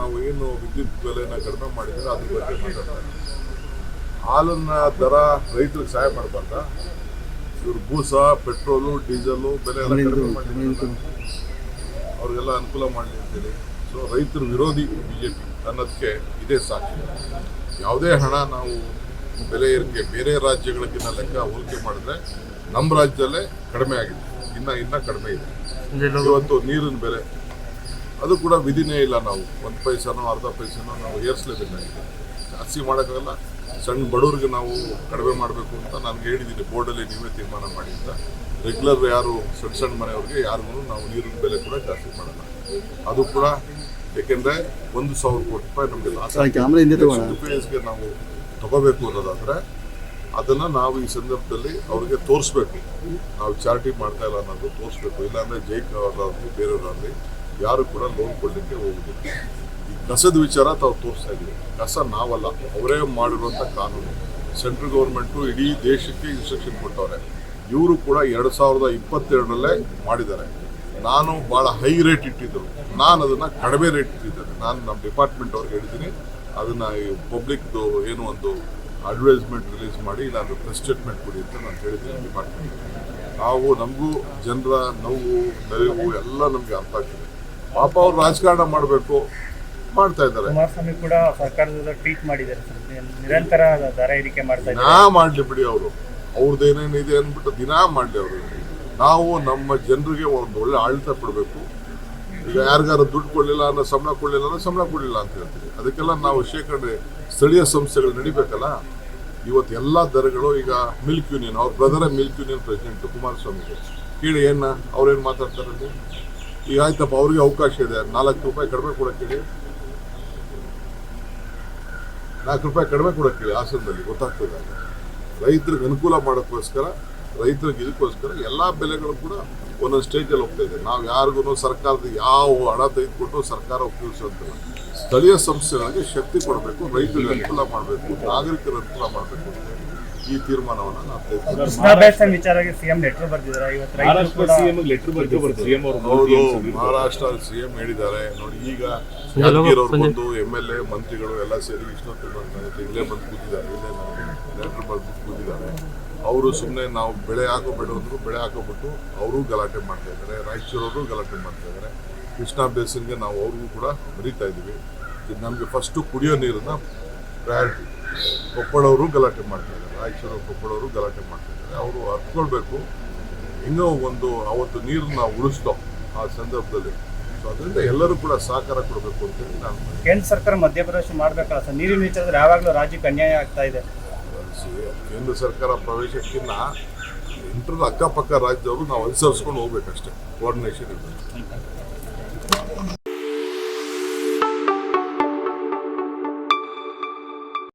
ನಾವು ಏನು ವಿದ್ಯುತ್ ಬೆಲೆನ ಕಡಿಮೆ ಮಾಡಿದ್ರೆ ಅದ್ರ ಬಗ್ಗೆ ಮಾತಾಡ್ತಾರೆ. ಹಾಲನ್ನ ದರ ರೈತರಿಗೆ ಸಹಾಯ ಮಾಡಬಾರ್ದ? ಇವರು ಬೂಸ, ಪೆಟ್ರೋಲು, ಡೀಸೆಲು ಬೆಲೆ ಎಲ್ಲ ಕಡಿಮೆ ಮಾಡಿದ್ದಾರೆ, ಅವ್ರಿಗೆಲ್ಲ ಅನುಕೂಲ ಮಾಡಲಿ ಅಂತೇಳಿ. ಸೊ ರೈತರು ವಿರೋಧಿ ಬಿಜೆಪಿ ಅನ್ನೋದಕ್ಕೆ ಇದೇ ಸಾಕ್ಷಿ. ಯಾವುದೇ ಹಣ ನಾವು ಬೆಲೆ ಏರಿಕೆ ಬೇರೆ ರಾಜ್ಯಗಳಿಗಿಂತ ಲೆಕ್ಕ ಹೋಲಿಕೆ ಮಾಡಿದ್ರೆ ನಮ್ಮ ರಾಜ್ಯದಲ್ಲೇ ಕಡಿಮೆ ಆಗಿದೆ, ಇನ್ನ ಕಡಿಮೆ ಇದೆ. ಇವತ್ತು ನೀರಿನ ಬೆಲೆ ಅದು ಕೂಡ ವಿಧಿನೇ ಇಲ್ಲ. ನಾವು 1 ಪೈಸನೋ ಅರ್ಧ ಪೈಸನೋ ನಾವು ಏರಿಸಲೇಬೇಕಾಗಿದೆ. ಜಾಸ್ತಿ ಮಾಡೋಕ್ಕಾಗಲ್ಲ. ಸಣ್ಣ ಬಡವ್ರಿಗೆ ನಾವು ಕಡಿಮೆ ಮಾಡಬೇಕು ಅಂತ ನನಗೆ ಹೇಳಿದ್ದೀನಿ, ಬೋರ್ಡಲ್ಲಿ ನೀವೇ ತೀರ್ಮಾನ ಮಾಡಿ ಅಂತ. ರೆಗ್ಯುಲರ್ ಯಾರು ಸಣ್ಣ ಮನೆಯವ್ರಿಗೆ ಯಾರಿಗೂ ನಾವು ನೀರಿನ ಬೆಲೆ ಕೂಡ ಜಾಸ್ತಿ ಮಾಡಲ್ಲ. ಅದು ಕೂಡ ಏಕೆಂದರೆ 1,000 ಕೋಟಿ ರೂಪಾಯಿ ನಮಗೆ ಲಾಸ್ ನಾವು ತಗೋಬೇಕು ಅನ್ನೋದಾದರೆ ಅದನ್ನು ನಾವು ಈ ಸಂದರ್ಭದಲ್ಲಿ ಅವ್ರಿಗೆ ತೋರಿಸ್ಬೇಕು. ನಾವು ಚಾರಿಟಿ ಮಾಡ್ತಾ ಇಲ್ಲ ಅನ್ನೋದು ತೋರಿಸ್ಬೇಕು. ಇಲ್ಲಾಂದರೆ ಜೈಕಾಗಲಿ ಬೇರೆಯವರಾಗಲಿ ಯಾರು ಕೂಡ ಲೋನ್ ಕೊಡಲಿಕ್ಕೆ ಹೋಗುದಿಲ್ಲ. ಈ ಕಸದ ವಿಚಾರ ತಾವು ತೋರಿಸ್ತಾ ಇದ್ದೀವಿ. ಕಸ ನಾವಲ್ಲ, ಅವರೇ ಮಾಡಿರುವಂಥ ಕಾನೂನು. ಸೆಂಟ್ರಲ್ ಗೌರ್ಮೆಂಟು ಇಡೀ ದೇಶಕ್ಕೆ ಇನ್ಸ್ಟ್ರಕ್ಷನ್ ಕೊಟ್ಟವ್ರೆ. ಇವರು ಕೂಡ 2022ರಲ್ಲೇ ಮಾಡಿದ್ದಾರೆ. ನಾನು ಭಾಳ ಹೈ ರೇಟ್ ಇಟ್ಟಿದ್ದರು, ನಾನು ಅದನ್ನು ಕಡಿಮೆ ರೇಟ್ ಇಟ್ಟಿದ್ದೇನೆ. ನಾನು ನಮ್ಮ ಡಿಪಾರ್ಟ್ಮೆಂಟ್ ಅವ್ರಿಗೆ ಹೇಳಿದ್ದೀನಿ, ಅದನ್ನು ಪಬ್ಲಿಕ್ದು ಏನು ಒಂದು ಅಡ್ವರ್ಟೈಸ್ಮೆಂಟ್ ರಿಲೀಸ್ ಮಾಡಿ ಇಲ್ಲಾಂದ್ರೆ ಪ್ರೆಸ್ ಸ್ಟೇಟ್ಮೆಂಟ್ ಕೊಡಿ ಅಂತ ನಾನು ಹೇಳಿದ್ದೀನಿ ಡಿಪಾರ್ಟ್ಮೆಂಟ್. ನಾವು ನಮಗೂ ಜನರ ನೋವು ನಲಿವು ಎಲ್ಲ ನಮಗೆ ಅರ್ಥ ಆಗ್ತದೆ. ಪಾಪ ಅವ್ರು ರಾಜಕಾರಣ ಮಾಡಬೇಕು, ಮಾಡ್ತಾ ಇದ್ದಾರೆ. ಕುಮಾರಸ್ವಾಮಿ ಕೂಡ ಸರ್ಕಾರದ ಟ್ವೀಟ್ ಮಾಡಿದ್ದಾರೆ, ನಿರಂತರ ದರ ಏರಿಕೆ ಮಾಡ್ತಾ ಇದ್ದಾರೆ. ದಿನಾ ಮಾಡಲಿ ಬಿಡಿ, ಅವ್ರದ್ದು ಏನೇನಿದೆ ಅಂದ್ಬಿಟ್ಟು ದಿನಾ ಮಾಡಲಿ ಅವರು. ನಾವು ನಮ್ಮ ಜನರಿಗೆ ಒಂದು ಒಳ್ಳೆ ಆಡಳಿತ ಕೊಡಬೇಕು. ಈಗ ಯಾರಿಗಾರು ದುಡ್ಡು ಕೊಡಲಿಲ್ಲ ಅನ್ನೋ ಸಂಬಳ ಕೊಡಲಿಲ್ಲ ಅನ್ನೋ ಸಂಬಳ ಕೊಡಲಿಲ್ಲ ಅಂತ ಹೇಳ್ತೀವಿ. ಅದಕ್ಕೆಲ್ಲ ನಾವು ಶೇಖರಣೆ ಸ್ಥಳೀಯ ಸಂಸ್ಥೆಗಳು ನಡಿಬೇಕಲ್ಲ. ಇವತ್ತು ಎಲ್ಲ ದರಗಳು ಈಗ ಮಿಲ್ಕ್ ಯೂನಿಯನ್, ಅವ್ರ ಬ್ರದರೇ ಮಿಲ್ಕ್ ಯೂನಿಯನ್ ಪ್ರೆಸಿಡೆಂಟ್ ಕುಮಾರಸ್ವಾಮಿಗೆ ಕೇಳಿ ಅವ್ರೇನು ಮಾತಾಡ್ತಾರಲ್ಲಿ. ಈಗ ಆಯ್ತಪ್ಪ, ಅವ್ರಿಗೆ ಅವಕಾಶ ಇದೆ, 4 ರೂಪಾಯಿ ಕಡಿಮೆ ಕೊಡೋಕೆ ಹೇಳಿ, 4 ರೂಪಾಯಿ ಕಡಿಮೆ ಕೊಡೋಕೆ ಹೇಳಿ. ಹಾಸನದಲ್ಲಿ ಗೊತ್ತಾಗ್ತದೆ. ರೈತರಿಗೆ ಅನುಕೂಲ ಮಾಡೋಕ್ಕೋಸ್ಕರ, ರೈತರಿಗೆ ಇದಕ್ಕೋಸ್ಕರ ಎಲ್ಲ ಬೆಲೆಗಳು ಕೂಡ ಒಂದೊಂದು ಸ್ಟೇಜಲ್ಲಿ ಹೋಗ್ತಾ ಇದೆ. ನಾವು ಯಾರಿಗೂ ಸರ್ಕಾರದ ಯಾವ ಹಣ ತೆಗೆದುಕೊಟ್ಟು ಸರ್ಕಾರ ಉಪಯೋಗಿಸುವಂತಿಲ್ಲ. ಸ್ಥಳೀಯ ಸಂಸ್ಥೆಗಳಿಗೆ ಶಕ್ತಿ ಕೊಡಬೇಕು, ರೈತರಿಗೆ ಅನುಕೂಲ ಮಾಡಬೇಕು, ನಾಗರಿಕರ ಅನುಕೂಲ ಮಾಡಬೇಕು ಅಂತ ಈ ತೀರ್ಮಾನವನ್ನು ನಾವು ತೆಗೆದುಕೊಂಡಿದ್ದೀವಿ. ವಿಚಾರವಾಗಿ ಸಿಎಂ ಲೆಟರ್ ಬರೆದಿದ್ದಾರೆ. ಹೌದು, ಮಹಾರಾಷ್ಟ್ರ ಸಿಎಂ ಹೇಳಿದ್ದಾರೆ. ನೋಡಿ, ಈಗ ಯಾದಗಿರವ್ರು ಬಂದು MLA ಮಂತ್ರಿಗಳು ಎಲ್ಲ ಸೇರಿ ಇಷ್ಟೊತ್ತು ಇಲ್ಲೇ ಬಂದು ಕೂತಿದ್ದಾರೆ, ಇಲ್ಲೇ ಲೆಟರ್ ಬರೆದು ಕೂತಿದ್ದಾರೆ. ಅವರು ಸುಮ್ಮನೆ ನಾವು ಬೆಳೆ ಹಾಕೋಬೇಡ ಅಂದ್ರು ಬೆಳೆ ಹಾಕೋಬಿಟ್ಟು ಅವರು ಗಲಾಟೆ ಮಾಡ್ತಾ ಇದ್ದಾರೆ. ರಾಯಚೂರವರು ಗಲಾಟೆ ಮಾಡ್ತಾ ಇದ್ದಾರೆ. ಕೃಷ್ಣಾ ಬೇಸಿನ್ಗೆ ನಾವು ಅವ್ರಿಗೂ ಕೂಡ ಬರೀತಾ ಇದ್ದೀವಿ. ನಮಗೆ ಫಸ್ಟು ಕುಡಿಯೋ ನೀರನ್ನ ಪ್ರಯಾರಿಟಿ. ಕೊಪ್ಪಳವರು ಗಲಾಟೆ ಮಾಡ್ತಾ ಇದ್ದಾರೆ, ರಾಯಚೂರು ಕೊಪ್ಪಳವರು ಗಲಾಟೆ ಮಾಡ್ತಾ ಇದ್ದಾರೆ. ಅವರು ಅರ್ತ್ಕೊಳ್ಬೇಕು, ಇನ್ನೂ ಒಂದು ಅವತ್ತು ನೀರನ್ನ ಉಳಿಸ್ತೋ ಆ ಸಂದರ್ಭದಲ್ಲಿ. ಸೊ ಅದರಿಂದ ಎಲ್ಲರೂ ಕೂಡ ಸಹಕಾರ ಕೊಡಬೇಕು ಅಂತೇಳಿ ನಾನು. ಕೇಂದ್ರ ಸರ್ಕಾರ ಮಧ್ಯಪ್ರವೇಶ ಮಾಡಬೇಕಲ್ಲ ಸರ್, ನೀರಿನ ವಿಚಾರದಲ್ಲಿ ಯಾವಾಗಲೂ ರಾಜ್ಯಕ್ಕೆ ಅನ್ಯಾಯ ಆಗ್ತಾ ಇದೆ. ಕೇಂದ್ರ ಸರ್ಕಾರ ಪ್ರವೇಶಕ್ಕಿಂತ ಇಂಟರ್ನ ಅಕ್ಕಪಕ್ಕ ರಾಜ್ಯದವರು ನಾವು ಅನುಸರಿಸ್ಕೊಂಡು ಹೋಗ್ಬೇಕಷ್ಟೇ. ಕೋಆರ್ಡಿನೇಷನ್ ಇರಬೇಕು.